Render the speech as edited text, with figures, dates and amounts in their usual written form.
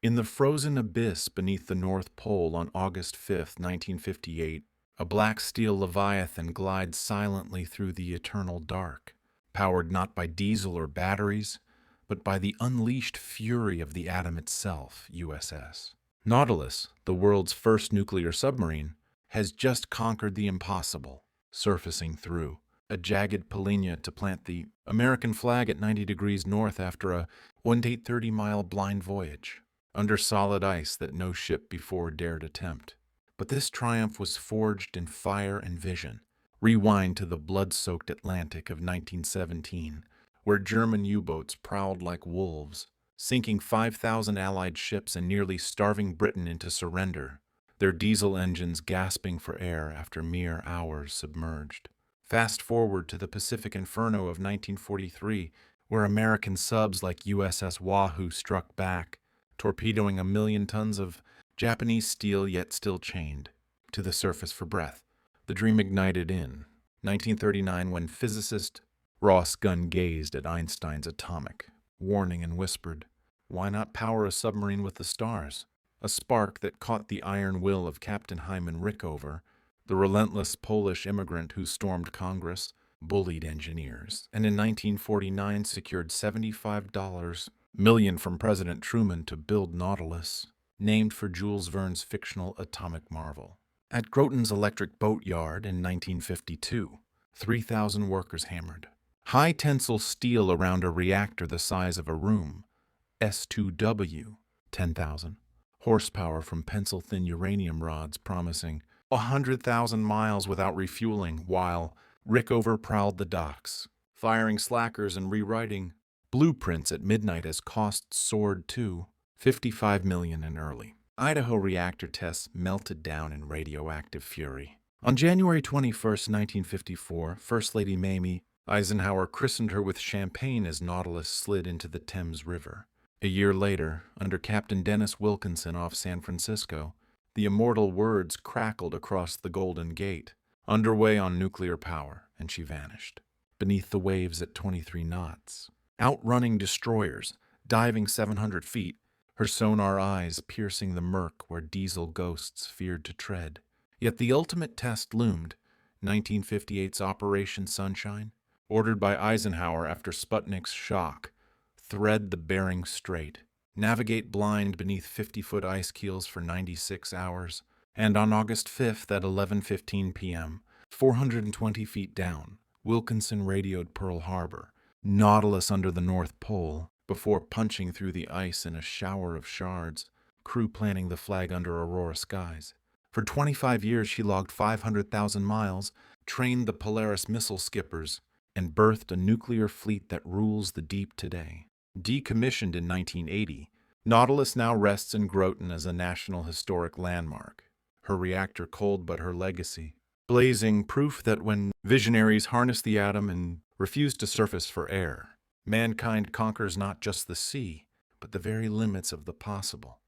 In the frozen abyss beneath the North Pole on August 5th, 1958, a black steel leviathan glides silently through the eternal dark, powered not by diesel or batteries, but by the unleashed fury of the atom itself, USS. Nautilus, the world's first nuclear submarine, has just conquered the impossible, surfacing through a jagged polynya to plant the American flag at 90 degrees north after a 130-mile blind voyage, under solid ice that no ship before dared attempt. But this triumph was forged in fire and vision. Rewind to the blood-soaked Atlantic of 1917, where German U-boats prowled like wolves, sinking 5,000 Allied ships and nearly starving Britain into surrender, their diesel engines gasping for air after mere hours submerged. Fast forward to the Pacific Inferno of 1943, where American subs like USS Wahoo struck back, torpedoing 1 million tons of Japanese steel yet still chained to the surface for breath. The dream ignited in 1939 when physicist Ross Gunn gazed at Einstein's atomic warning and whispered, "Why not power a submarine with the stars?" A spark that caught the iron will of Captain Hyman Rickover, the relentless Polish immigrant who stormed Congress, bullied engineers, and in 1949 secured $75 million from President Truman to build Nautilus, named for Jules Verne's fictional atomic marvel. At Groton's Electric Boat Yard in 1952, 3,000 workers hammered high-tensile steel around a reactor the size of a room, S2W, 10,000 horsepower from pencil-thin uranium rods promising 100,000 miles without refueling, while Rickover prowled the docks, firing slackers and rewriting blueprints at midnight as costs soared to $55 million in early. Idaho reactor tests melted down in radioactive fury. On January 21st, 1954, First Lady Mamie Eisenhower christened her with champagne as Nautilus slid into the Thames River. A year later, under Captain Dennis Wilkinson off San Francisco, the immortal words crackled across the Golden Gate, underway on nuclear power, and she vanished. Beneath the waves at 23 knots, outrunning destroyers, diving 700 feet, her sonar eyes piercing the murk where diesel ghosts feared to tread. Yet the ultimate test loomed, 1958's Operation Sunshine, ordered by Eisenhower after Sputnik's shock. Thread the Bering Strait, navigate blind beneath 50-foot ice keels for 96 hours, and on August 5th at 11:15 p.m., 420 feet down, Wilkinson radioed Pearl Harbor, Nautilus under the North Pole, before punching through the ice in a shower of shards, crew planting the flag under Aurora skies. For 25 years she logged 500,000 miles, trained the Polaris missile skippers, and birthed a nuclear fleet that rules the deep today. Decommissioned in 1980, Nautilus now rests in Groton as a National Historic Landmark, her reactor cold but her legacy, blazing proof that when visionaries harness the atom and refuse to surface for air, mankind conquers not just the sea, but the very limits of the possible.